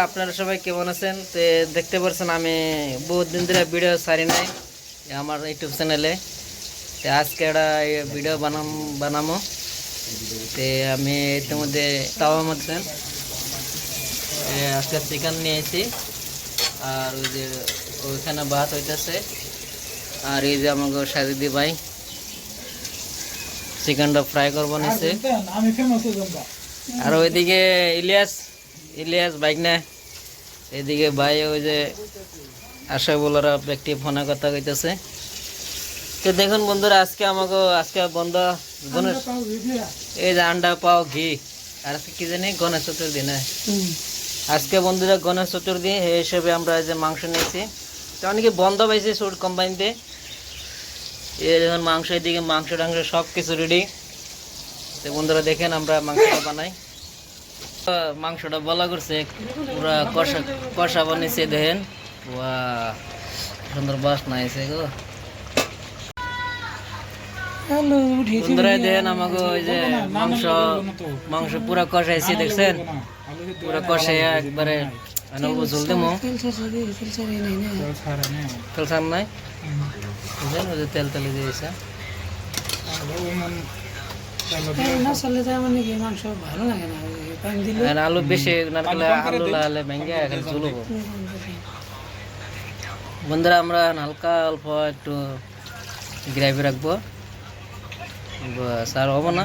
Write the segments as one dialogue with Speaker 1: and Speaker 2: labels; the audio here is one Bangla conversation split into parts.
Speaker 1: আপনারা সবাই কেমন আছেন? তো দেখতে পাচ্ছেন আমি বহুত দিন ধরে ভিডিও ছাড়ি নাই আমার ইউটিউব চ্যানেলে। তো আজকে একটা ভিডিও বানামো। তো আমি ইতিমধ্যে তাওয়ার মধ্যে আজকে চিকেন নিয়ে এসেছি, আর ওই যে ওইখানে ভাত হইতেছে, আর এই যে আমাকে সাজিদি ভাই চিকেনটা ফ্রাই করবো নিচ্ছে। আর ওইদিকে ইলিয়াস বাইক না, এদিকে ভাই ওই যে আশা বলারা ব্যক্তি ফোনে কথা কইতেছে। তো দেখুন বন্ধুরা, আজকে বন্ধ গণেশ, এই যে আন্ডা পাও ঘি, আর আজকে কি জানি গণেশ চতুর্থী না। আজকে বন্ধুরা গণেশ চতুর্থী, এই হিসেবে আমরা যে মাংস নিয়েছি। তো অনেকে বন্ধ পাইছে সুট কোম্পানিতে। এই দেখুন মাংস, এদিকে মাংস টাংস সব কিছু রেডি। তো বন্ধুরা দেখেন আমরা মাংসটা বানাই। মাংসটা বলা করছে পুরা কষা বানিয়েছে, দেখেন সুন্দর বাসনা আছে গো। বন্ধুরা দেখেন আমাকে ওই যে মাংস পুরা কষাইছি, দেখছেন পুরা কষাই একবারে অল্প ঝোল দেবো, তেল ছাড় নাই, বুঝলেন ওই যে তেল তেলে দিয়েছে। আলু বেশি নারকেলে আলু লাগালে ভেঙে ঝোল হবো। বন্ধুরা আমরা হালকা অল্প একটু গ্রেভি রাখবো, স্যার হবো না,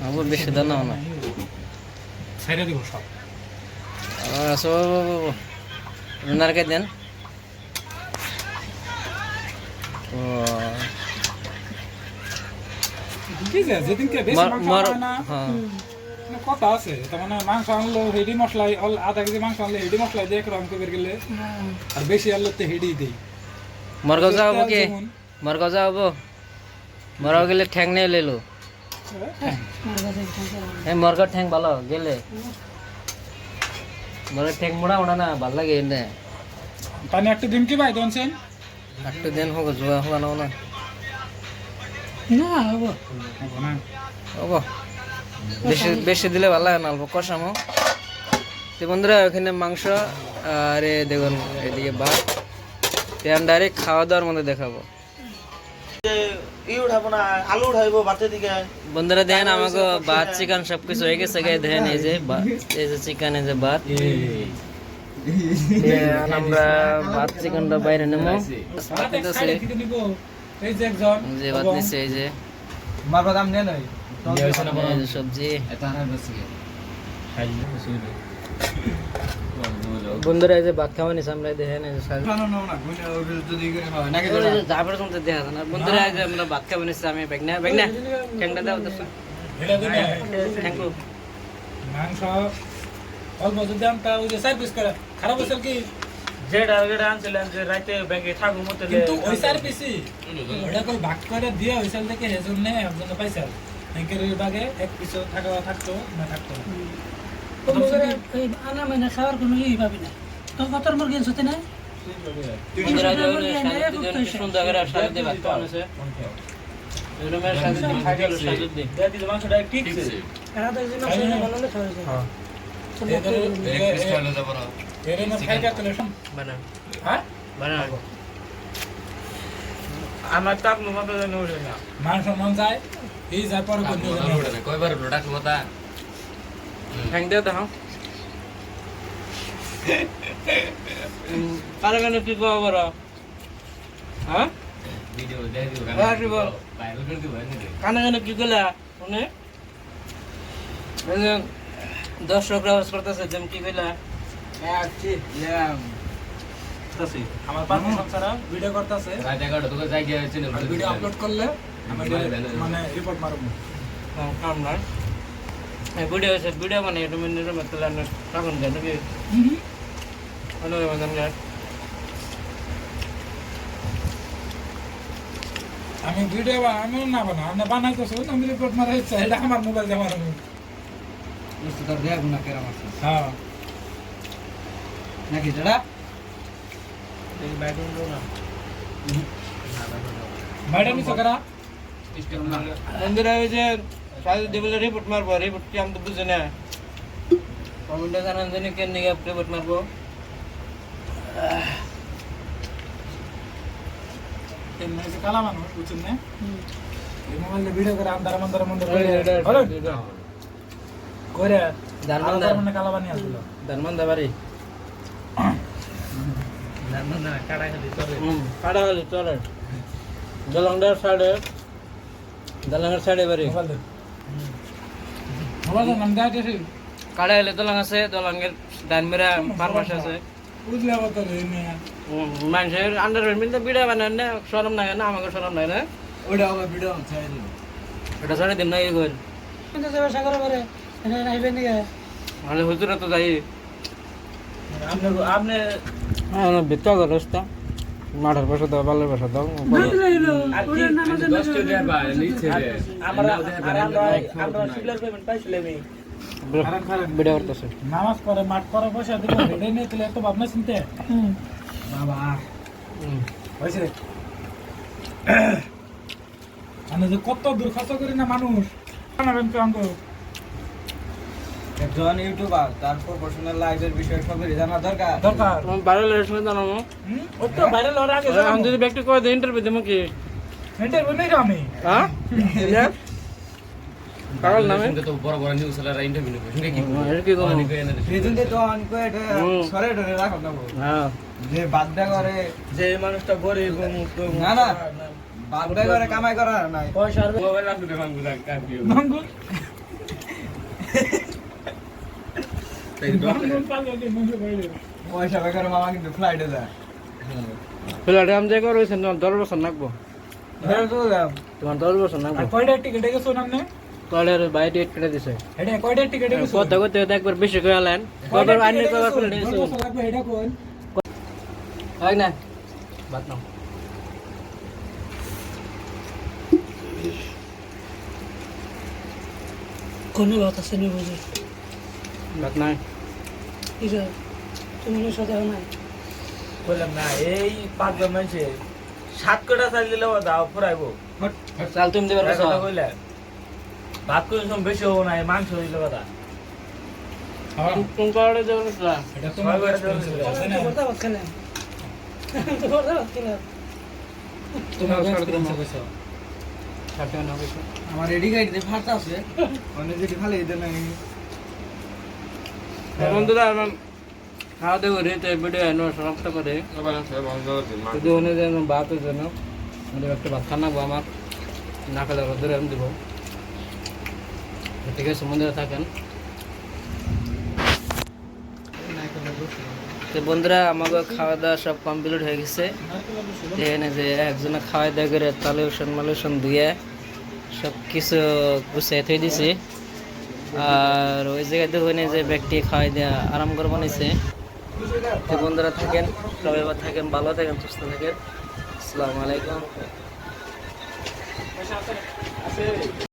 Speaker 1: হবো বেশি দানা না, নারকে দেন।
Speaker 2: কথা আছে তার মানে মাংস আনলো হেডি মশলা, আধা কেজি মাংস আনলে হেডি মশলা দিয়ে একরকম করে গেলে, আর বেশি আনলে তো হেডি দেই।
Speaker 1: মরগাঁও যাবো কি? মরগাঁও যাবো, মরগাঁও গেলে ঠ্যাং নিয়ে লেলো। মরগাঁও ঠ্যাং ভালো গেলে, মরগাঁও ঠ্যাং মোড়া ওড়া না ভাল লাগে এনে।
Speaker 2: পানি একটু দিন কি ভাই দনছেন,
Speaker 1: একটু দিন হোক জোয়া হোক না না হবো হবো, বেশি দিলে ভালো লাগে না, অল্প কষামো। তো বন্ধুরা ওখানে মাংস, আর দেখুন এদিকে ভাত। আমি ডাইরেক্ট খাওয়া দাওয়ার মধ্যে দেখাবো। বন্ধুরা দেখেন আমাকে ভাত চিকেন সবকিছু হয়ে গেছে, দেখেন এই যে চিকেন, এই যে ভাত। আমরা ভাত চিকেনটা বাইরে নেবো, যে ভাত নিচ্ছে, এই যে সবজি। বন্ধুরা এই যে ভাত খাওয়া নিচ্ছে আমরা, দেখেন যাবার শুনতে দেখা যায় না। বন্ধুরা এই যে আমরা ভাত খাওয়া নিচ্ছে, আমি বেগনা ঠ্যাংটা দাও,
Speaker 2: মাংস অল্প যদি আমটা ওই যে 4 পিস করে খারাপ হইছে কি
Speaker 3: যেটা আনছিলেন যে রাতে ব্যাগে থাকবো মতো,
Speaker 2: কিন্তু ওই 4 পিসই ওটা কই ভাগ করে দিয়ে হইছিল থেকে এজন্য একজন পাইছে, একের ভাগে এক পিস থাকতো না থাকতো না।
Speaker 4: এই আনা মানে খাওয়ার কোনো ই পাবি না, তো কতর মুরগি আনছতে না
Speaker 1: সুন্দর করে সাজিয়ে ভাত খাওয়া হয়েছে।
Speaker 3: মাংসটা ঠিক আছে। আমার তাপ মতো না
Speaker 2: মাংস মন যায় এই যায় পরে
Speaker 5: কয়বার ডাকবো তা
Speaker 1: ঠ্যাং দিয়ে দাও। কারে কানে কি কবা বড়, হ্যাঁ
Speaker 5: ভিডিও দেই দিও ভাইরাল করে দিও
Speaker 1: কানে কানে কি কইলা শুনে? দর্শকরা ওয়াজ করতেছে যেম কি কইলা
Speaker 2: আমার পার্টনার সংসারা ভিডিও করতেছে,
Speaker 5: রাত 11টা তোকে যাই গিয়ে চ্যানেল
Speaker 2: ভিডিও আপলোড করলে আমি মানে রিপোর্ট মারব।
Speaker 1: কাম না এই ভিডিও মানে এটা মানে মতলা না তখন কেন কি হলো মানে
Speaker 2: আমি ভিডিও আমি না বানা আমি বানাইতেছি, আমি রিপোর্ট মারাইছি, এটা আমার মোবাইল দিয়ে মারব।
Speaker 1: তোর দেখ না কেরা মাছ
Speaker 2: হ্যাঁ
Speaker 1: নাকি দাদা
Speaker 3: এই ব্যাকগ্রাউন্ড না
Speaker 2: ম্যাডাম নি সকরা
Speaker 1: বন্ধুরা ওই যে সাইজ দেবলে রিপোর্ট মারবো, রিপোর্ট কি আমি তো বুঝি না। কমেন্টে জানান জানি কেন নিয়ে আপনি ভোট মারবো।
Speaker 2: এমনি হচ্ছে কালা মানুষ বুঝছেন না এই মোবাইলে ভিডিও করে আন্দার মন্দার মন্দার করে
Speaker 1: দারমান্দার
Speaker 2: মানে কালা বানিয়ে আসছিল
Speaker 1: দারমান্দা বাড়ি কাটাখালি চলে দলংডার সাইডে বাড়ি
Speaker 2: মোবাইল নাম গাইতেছি
Speaker 1: কাটাখালি দলং আছে, দলংয়ের ডান মেরা পার পাশে আছে।
Speaker 2: বুঝলে কত রে
Speaker 1: মানুষের আন্ডারপ্যান্ট ভিডিও বানান না, শরম লাগে না? আমাকে শরম লাগে না?
Speaker 5: ওটা আবার ভিডিও ছাড়ে দিল
Speaker 1: এটা সাড়ে দিন না এই কই
Speaker 4: কিন্তু যাবে সাগর পরে এটা রাইবে নিয়ে
Speaker 1: মানে হুজুরা তো যাই
Speaker 3: আপনি
Speaker 1: ভিত্তা করে রাস্তা মাঠের পাশে দাও, বালের পাশে দাও।
Speaker 3: আর কি
Speaker 5: 10 টাকা বা নিচে রে
Speaker 3: আমরা শিলার পেমেন্ট পাইছিলাম
Speaker 1: ভিডিও করতেছে।
Speaker 2: নামাজ পড়ে মাঠ করে বসে দিল হেডে নিয়ে তুলে এত ভাবনা চিনতে বাবা হয়েছে আমি যে কত দূর খরচ করি না মানুষ জানাবেন প্রাঙ্ক
Speaker 5: একজন ইউটিউবার তার প্রফেশনাল লাইফের বিষয়ে সবই জানা দরকার
Speaker 2: দরকার
Speaker 1: বাইরে লেসনে জানাবো
Speaker 2: ওই তো ভাইরাল হওয়ার আগে
Speaker 1: আমি যদি ব্যক্তি করে দিই ইন্টারভিউ দেবো কি?
Speaker 2: ইন্টারভিউ নেই আমি
Speaker 1: হ্যাঁ পাগল নামে
Speaker 5: কিন্তু তো বড় বড় নিউজ এর ইন্টারভিউ নেবে শুনে কি
Speaker 1: এর কি করবো?
Speaker 5: সেদিনতে তো অনকো এটা সরে ধরে রাখো না
Speaker 1: হ্যাঁ
Speaker 5: যে বাদদা করে
Speaker 3: যে মানুষটা গরিব
Speaker 5: না না বাদদা করে কামাই করা নাই
Speaker 3: পয়সা আর
Speaker 5: মোবাইল আসলে ভাঙবো না কাপিও
Speaker 2: নঙ্গুল নঙ্গুল পালে যে মুখে বাইরে
Speaker 5: পয়সা বেকার মামা কিন্তু ফ্লাইটে যায়
Speaker 1: ফিলাটে আমি যে রয়েছে 10 বছর নাকবো,
Speaker 5: ধরে তো দাম
Speaker 1: তোমার 10 বছর নাকবো।
Speaker 2: আর কয়টা টিকেট গেছো নামনে
Speaker 1: কলের বাইরে টিকিট কেটে দিছে।
Speaker 2: এটা কয়টা টিকেট গেছো
Speaker 1: কত কত একবার বেশি করে আলেন, কবার আইনে কবার ফেলে দিয়েছে।
Speaker 2: লাগবে এটা কোন
Speaker 1: হয় না বাত নাও
Speaker 4: কোনো কথা শুনে বুঝে
Speaker 1: বাত নাই।
Speaker 4: এটা তুমি সাথে নাই
Speaker 3: বললাম না এই পাঁচজন মানুষে 7 কোটা চাল দিলে দাও ফুরাইবো
Speaker 1: চাল তুমি দেবার কথা
Speaker 3: কইলে ভাত করে সব বেশি হবো না মাংস হইলে কথা
Speaker 1: কোন কারণে দেবার কথা?
Speaker 2: এটা তো
Speaker 3: 6 কোটা দেবে
Speaker 4: কথা বাদ খেলে তো কথা বাদ খেলে
Speaker 2: তোমার সাথে কইছো
Speaker 1: কাটে না কিছু।
Speaker 5: আমার রেডি গাইড দিয়ে ফাটা আছে অনেক যেটি ভালো ইদে নাই
Speaker 1: বন্ধুরা আমার খাওয়া দাওয়া রেতে ভিডিও এনো সমাপ্ত করে যদি উনি যেন ভাত যেন আমাদের একটা ভাত খানাবো, আমার না খেলে রোদ্রে আমি দেবো। ঠিক আছে বন্ধুরা থাকেন। তো বন্ধুরা আমাকে খাওয়া দাওয়া সব কমপ্লিট হয়ে গেছে। এখানে যে একজনে খাওয়া দাওয়া করে তালুসন মালুসন ধুয়ে সব কিছু গুছিয়ে থই দিছি। আর ওই জায়গায় দেখুন যে ব্যক্তি খাওয়াই দেওয়া আরাম করে বানিয়েছে। তো বন্ধুরা থাকেন, সবাই থাকেন, ভালো থাকেন, সুস্থ থাকেন। আসসালামু আলাইকুম।